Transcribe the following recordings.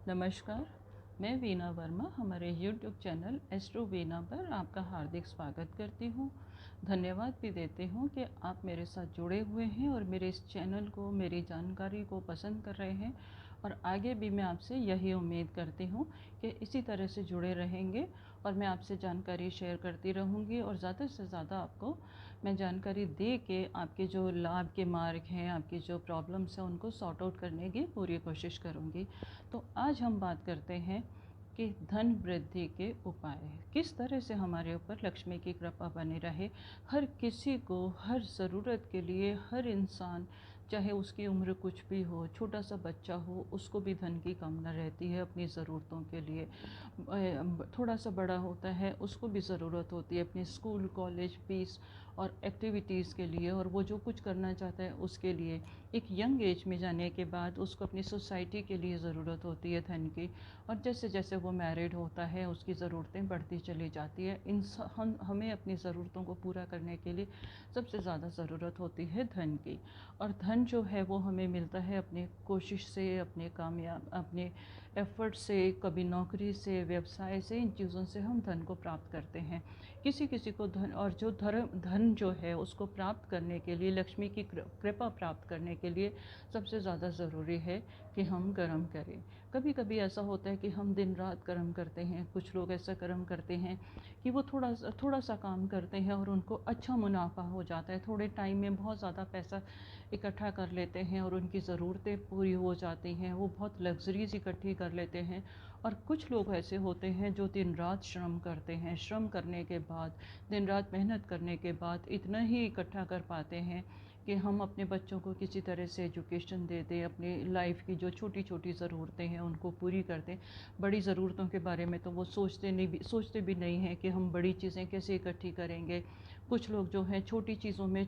नमस्कार, मैं वीना वर्मा हमारे YouTube चैनल एस्ट्रो वीना पर आपका हार्दिक स्वागत करती हूँ। धन्यवाद भी देती हूँ कि आप मेरे साथ जुड़े हुए हैं और मेरे इस चैनल को, मेरी जानकारी को पसंद कर रहे हैं। और आगे भी मैं आपसे यही उम्मीद करती हूँ कि इसी तरह से जुड़े रहेंगे और मैं आपसे जानकारी शेयर करती रहूँगी और ज़्यादा से ज़्यादा आपको मैं जानकारी दे के आपके जो लाभ के मार्ग हैं, आपकी जो प्रॉब्लम्स हैं, उनको सॉर्ट आउट करने की पूरी कोशिश करूँगी। तो आज हम बात करते हैं कि धन वृद्धि के उपाय किस तरह से हमारे ऊपर लक्ष्मी की कृपा बनी रहे। हर किसी को, हर ज़रूरत के लिए, हर इंसान, चाहे उसकी उम्र कुछ भी हो, छोटा सा बच्चा हो, उसको भी धन की कामना रहती है अपनी ज़रूरतों के लिए। थोड़ा सा बड़ा होता है, उसको भी ज़रूरत होती है अपनी स्कूल, कॉलेज फीस और एक्टिविटीज़ के लिए, और वो जो कुछ करना चाहता है उसके लिए। एक यंग एज में जाने के बाद उसको अपनी सोसाइटी के लिए ज़रूरत होती है धन की, और जैसे जैसे वो मैरिड होता है उसकी ज़रूरतें बढ़ती चली जाती है। हमें अपनी ज़रूरतों को पूरा करने के लिए सबसे ज़्यादा ज़रूरत होती है धन की। और धन जो है वो हमें मिलता है अपनी कोशिश से, अपने कामयाब, अपने एफ़र्ट से, कभी नौकरी से, व्यवसाय से। इन चीज़ों से हम धन को प्राप्त करते हैं। किसी किसी को धन, और जो धन जो है उसको प्राप्त करने के लिए, लक्ष्मी की कृपा प्राप्त करने के लिए सबसे ज़्यादा ज़रूरी है कि हम कर्म करें। कभी कभी ऐसा होता है कि हम दिन रात कर्म करते हैं। कुछ लोग ऐसा कर्म करते हैं कि वो थोड़ा सा काम करते हैं और उनको अच्छा मुनाफा हो जाता है। थोड़े टाइम में बहुत ज़्यादा पैसा इकट्ठा कर लेते हैं और उनकी ज़रूरतें पूरी हो जाती हैं। वो बहुत लग्जरीज इकट्ठी कर लेते हैं। और कुछ लोग ऐसे होते हैं जो दिन रात श्रम करते हैं। श्रम करने के बाद, दिन रात मेहनत करने के बाद इतना ही इकट्ठा कर पाते हैं कि हम अपने बच्चों को किसी तरह से एजुकेशन दे दें, अपनी लाइफ की जो छोटी छोटी ज़रूरतें हैं उनको पूरी कर दें। बड़ी ज़रूरतों के बारे में तो वो सोचते भी नहीं हैं कि हम बड़ी चीज़ें कैसे इकट्ठी करेंगे। कुछ लोग जो हैं छोटी चीज़ों में,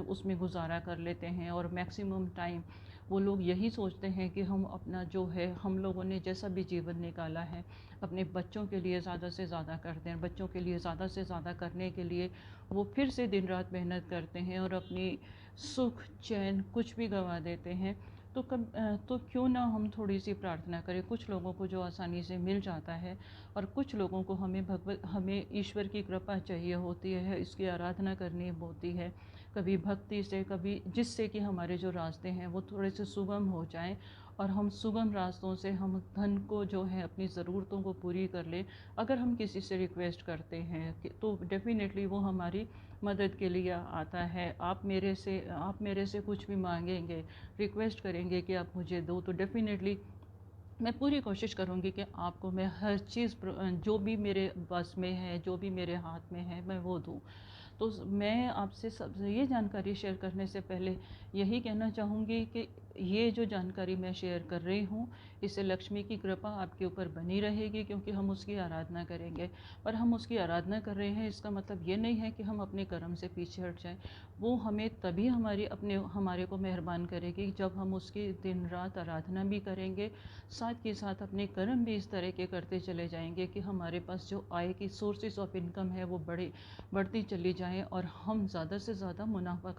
उसमें गुजारा कर लेते हैं, और मैक्सिमम टाइम वो लोग यही सोचते हैं कि हम अपना जो है, हम लोगों ने जैसा भी जीवन निकाला है अपने बच्चों के लिए ज़्यादा से ज़्यादा करते हैं। बच्चों के लिए ज़्यादा से ज़्यादा करने के लिए वो फिर से दिन रात मेहनत करते हैं और अपनी सुख चैन कुछ भी गंवा देते हैं। तो क्यों ना हम थोड़ी सी प्रार्थना करें। कुछ लोगों को जो आसानी से मिल जाता है, और कुछ लोगों को हमें ईश्वर की कृपा चाहिए होती है, इसकी आराधना करनी होती है, कभी भक्ति से, कभी जिससे कि हमारे जो रास्ते हैं वो थोड़े से सुगम हो जाएं, और हम सुगम रास्तों से हम धन को जो है, अपनी ज़रूरतों को पूरी कर लें। अगर हम किसी से रिक्वेस्ट करते हैं तो डेफ़िनेटली वो हमारी मदद के लिए आता है। आप मेरे से कुछ भी मांगेंगे, रिक्वेस्ट करेंगे कि आप मुझे दो, तो डेफ़िनेटली मैं पूरी कोशिश करूँगी कि आपको मैं हर चीज़ जो भी मेरे बस में है, जो भी मेरे हाथ में है, मैं वो दूँ। तो मैं आपसे सब ये जानकारी शेयर करने से पहले यही कहना चाहूँगी कि ये जो जानकारी मैं शेयर कर रही हूँ, इससे लक्ष्मी की कृपा आपके ऊपर बनी रहेगी, क्योंकि हम उसकी आराधना करेंगे। और हम उसकी आराधना कर रहे हैं, इसका मतलब ये नहीं है कि हम अपने कर्म से पीछे हट जाएं। वो हमें तभी हमारे को मेहरबान करेगी जब हम उसकी दिन रात आराधना भी करेंगे, साथ के साथ अपने कर्म भी इस तरह के करते चले जाएंगे कि हमारे पास जो आय की सोर्सेज ऑफ इनकम है वो बढ़ती चली जाएँ, और हम ज़्यादा से ज़्यादा मुनाफा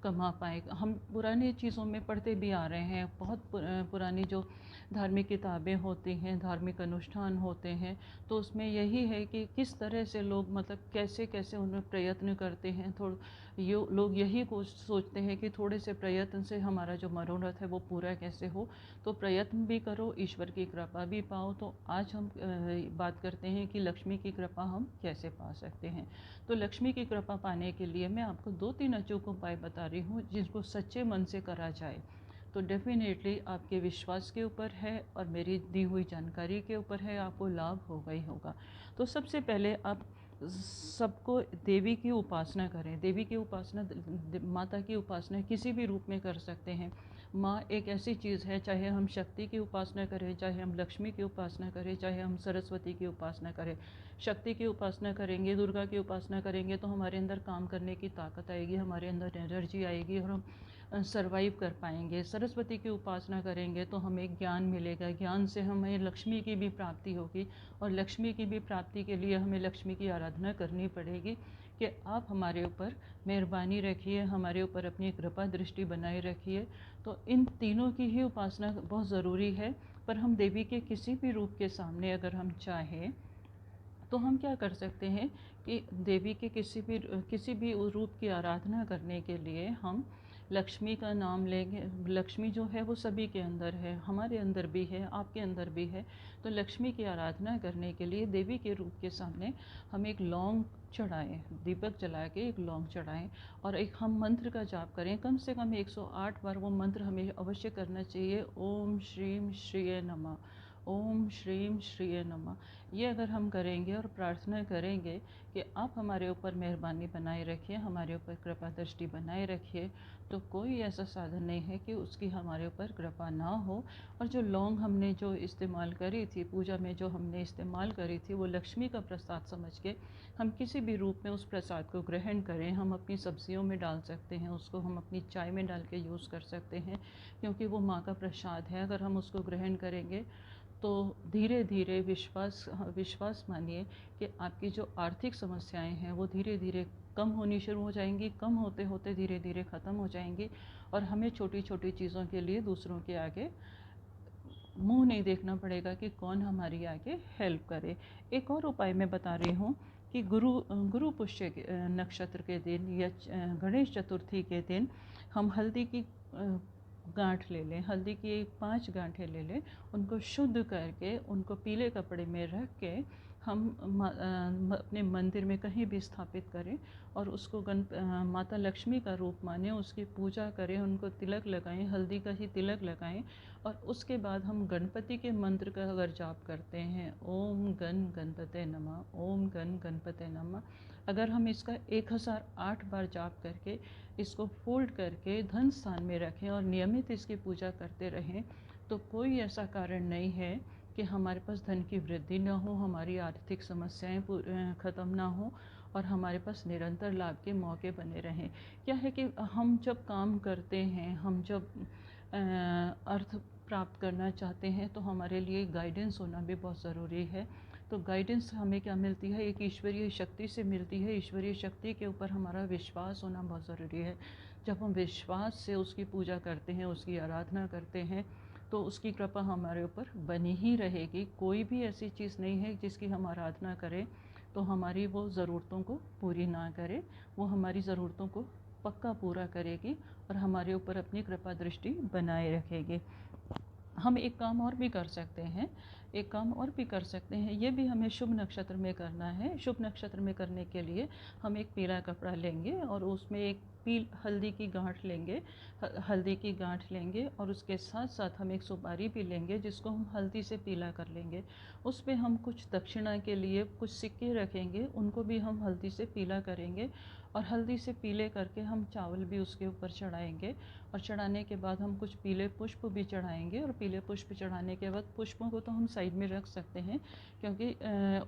कमा पाएँ। हम पुरानी चीज़ों में पढ़ते भी आ रहे हैं, बहुत पुरानी जो धार्मिक किताबें होती हैं, धार्मिक अनुष्ठान होते हैं, तो उसमें यही है कि किस तरह से लोग, मतलब कैसे कैसे उनमें प्रयत्न करते हैं। लोग यही सोचते हैं कि थोड़े से प्रयत्न से हमारा जो मनोरथ है वो पूरा कैसे हो। तो प्रयत्न भी करो, ईश्वर की कृपा भी पाओ। तो आज हम बात करते हैं कि लक्ष्मी की कृपा हम कैसे पा सकते हैं। तो लक्ष्मी की कृपा पाने के लिए मैं आपको 2-3 अचूक उपाय बता रही हूँ, जिनको सच्चे मन से करा जाए तो डेफ़िनेटली आपके विश्वास के ऊपर है और मेरी दी हुई जानकारी के ऊपर है, आपको लाभ होगा ही होगा। तो सबसे पहले आप सबको देवी की उपासना करें। देवी की उपासना, माता की उपासना किसी भी रूप में कर सकते हैं। माँ एक ऐसी चीज़ है, चाहे हम शक्ति की उपासना करें, चाहे हम लक्ष्मी की उपासना करें, चाहे हम सरस्वती की उपासना करें। शक्ति की उपासना करेंगे, दुर्गा की उपासना करेंगे तो हमारे अंदर काम करने की ताकत आएगी, हमारे अंदर एनर्जी आएगी और हम सरवाइव कर पाएंगे। सरस्वती की उपासना करेंगे तो हमें ज्ञान मिलेगा, ज्ञान से हमें लक्ष्मी की भी प्राप्ति होगी, और लक्ष्मी की भी प्राप्ति के लिए हमें लक्ष्मी की आराधना करनी पड़ेगी कि आप हमारे ऊपर मेहरबानी रखिए, हमारे ऊपर अपनी कृपा दृष्टि बनाए रखिए। तो इन तीनों की ही उपासना बहुत ज़रूरी है। पर हम देवी के किसी भी रूप के सामने अगर हम चाहें तो हम क्या कर सकते हैं कि देवी के किसी भी रूप की आराधना करने के लिए हम लक्ष्मी का नाम लेंगे। लक्ष्मी जो है वो सभी के अंदर है, हमारे अंदर भी है, आपके अंदर भी है। तो लक्ष्मी की आराधना करने के लिए देवी के रूप के सामने हम एक लौंग चढ़ाएं, दीपक जला के एक लौंग चढ़ाएं और एक हम मंत्र का जाप करें। कम से कम 108 बार वो मंत्र हमें अवश्य करना चाहिए। ओम श्रीम श्रीये नमः, ओम श्रीम श्रीये नमः। ये अगर हम करेंगे और प्रार्थना करेंगे कि आप हमारे ऊपर मेहरबानी बनाए रखिए, हमारे ऊपर कृपा दृष्टि बनाए रखिए, तो कोई ऐसा साधन नहीं है कि उसकी हमारे ऊपर कृपा ना हो। और जो लौंग हमने जो इस्तेमाल करी थी पूजा में, जो हमने इस्तेमाल करी थी, वो लक्ष्मी का प्रसाद समझ के हम किसी भी रूप में उस प्रसाद को ग्रहण करें। हम अपनी सब्जियों में डाल सकते हैं, उसको हम अपनी चाय में डाल के यूज़ कर सकते हैं, क्योंकि वो माँ का प्रसाद है। अगर हम उसको ग्रहण करेंगे तो धीरे धीरे विश्वास मानिए कि आपकी जो आर्थिक समस्याएं हैं वो धीरे धीरे कम होनी शुरू हो जाएंगी। कम होते होते धीरे धीरे ख़त्म हो जाएंगी और हमें छोटी छोटी चीज़ों के लिए दूसरों के आगे मुंह नहीं देखना पड़ेगा कि कौन हमारी आगे हेल्प करे। एक और उपाय मैं बता रही हूँ कि गुरु पुष्य नक्षत्र के दिन या गणेश चतुर्थी के दिन हम हल्दी की गांठ ले लें। हल्दी की 5 गांठें ले लें, उनको शुद्ध करके उनको पीले कपड़े में रख के हम अपने मंदिर में कहीं भी स्थापित करें और उसको माता लक्ष्मी का रूप माने, उसकी पूजा करें, उनको तिलक लगाएं, हल्दी का ही तिलक लगाएं। और उसके बाद हम गणपति के मंत्र का अगर जाप करते हैं, ओम गण गणपते नमः, ओम गण गणपते नमः, अगर हम इसका 1008 बार जाप करके इसको फोल्ड करके धन स्थान में रखें और नियमित इसकी पूजा करते रहें, तो कोई ऐसा कारण नहीं है कि हमारे पास धन की वृद्धि ना हो, हमारी आर्थिक समस्याएं ख़त्म ना हो और हमारे पास निरंतर लाभ के मौके बने रहें। क्या है कि हम जब काम करते हैं, हम जब अर्थ प्राप्त करना चाहते हैं, तो हमारे लिए गाइडेंस होना भी बहुत ज़रूरी है। तो गाइडेंस हमें क्या मिलती है? एक ईश्वरीय शक्ति से मिलती है। ईश्वरीय शक्ति के ऊपर हमारा विश्वास होना बहुत ज़रूरी है। जब हम विश्वास से उसकी पूजा करते हैं, उसकी आराधना करते हैं, तो उसकी कृपा हमारे ऊपर बनी ही रहेगी। कोई भी ऐसी चीज़ नहीं है जिसकी हम आराधना करें तो हमारी वो ज़रूरतों को पूरी ना करे। वो हमारी ज़रूरतों को पक्का पूरा करेगी और हमारे ऊपर अपनी कृपा दृष्टि बनाए रखेगी। हम एक काम और भी कर सकते हैं, एक काम और भी कर सकते हैं। ये भी हमें शुभ नक्षत्र में करना है। शुभ नक्षत्र में करने के लिए हम एक पीला कपड़ा लेंगे और उसमें एक हल्दी की गांठ लेंगे, हल्दी की गांठ लेंगे और उसके साथ साथ हम एक सुपारी भी लेंगे जिसको हम हल्दी से पीला कर लेंगे। उस पर हम कुछ दक्षिणा के लिए कुछ सिक्के रखेंगे, उनको भी हम हल्दी से पीला करेंगे और हल्दी से पीले करके हम चावल भी उसके ऊपर चढ़ाएंगे। और चढ़ाने के बाद हम कुछ पीले पुष्प भी चढ़ाएंगे और पीले पुष्प चढ़ाने के बाद पुष्पों को तो हम साइड में रख सकते हैं, क्योंकि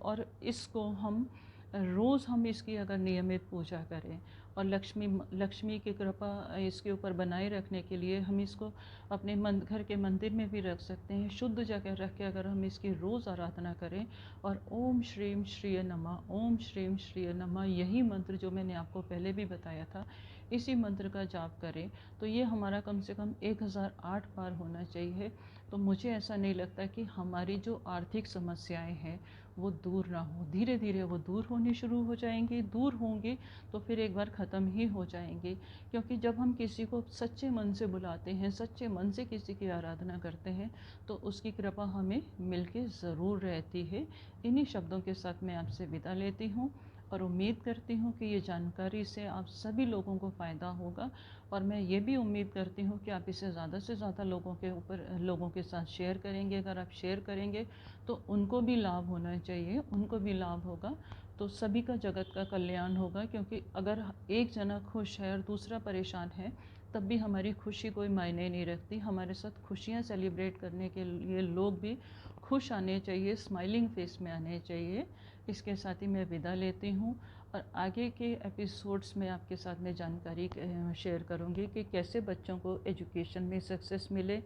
और इसको हम रोज़ हम इसकी अगर नियमित पूजा करें और लक्ष्मी की कृपा इसके ऊपर बनाए रखने के लिए हम इसको अपने घर के मंदिर में भी रख सकते हैं। शुद्ध जगह रख के अगर हम इसकी रोज़ आराधना करें और ओम श्रीम श्रीय नमः, ओम श्रीम श्रीय नमः, यही मंत्र जो मैंने आपको पहले भी बताया था, इसी मंत्र का जाप करें, तो ये हमारा कम से कम 1008 बार होना चाहिए। तो मुझे ऐसा नहीं लगता कि हमारी जो आर्थिक समस्याएं हैं वो दूर ना हो। धीरे धीरे वो दूर होनी शुरू हो जाएंगी। दूर होंगी तो फिर एक बार ख़त्म ही हो जाएंगी, क्योंकि जब हम किसी को सच्चे मन से बुलाते हैं, सच्चे मन से किसी की आराधना करते हैं, तो उसकी कृपा हमें मिलके ज़रूर रहती है। इन्हीं शब्दों के साथ मैं आपसे विदा लेती हूँ और उम्मीद करती हूँ कि ये जानकारी से आप सभी लोगों को फ़ायदा होगा। और मैं ये भी उम्मीद करती हूँ कि आप इसे ज़्यादा से ज़्यादा लोगों के साथ शेयर करेंगे। अगर आप शेयर करेंगे तो उनको भी लाभ होना चाहिए, उनको भी लाभ होगा तो सभी का जगत का कल्याण होगा। क्योंकि अगर एक जना खुश है और दूसरा परेशान है, तब भी हमारी खुशी कोई मायने नहीं रखती। हमारे साथ खुशियाँ सेलिब्रेट करने के लिए लोग भी खुश आने चाहिए, स्माइलिंग फेस में आने चाहिए। इसके साथ ही मैं विदा लेती हूँ और आगे के एपिसोड्स में आपके साथ मैं जानकारी शेयर करूँगी कि कैसे बच्चों को एजुकेशन में सक्सेस मिले,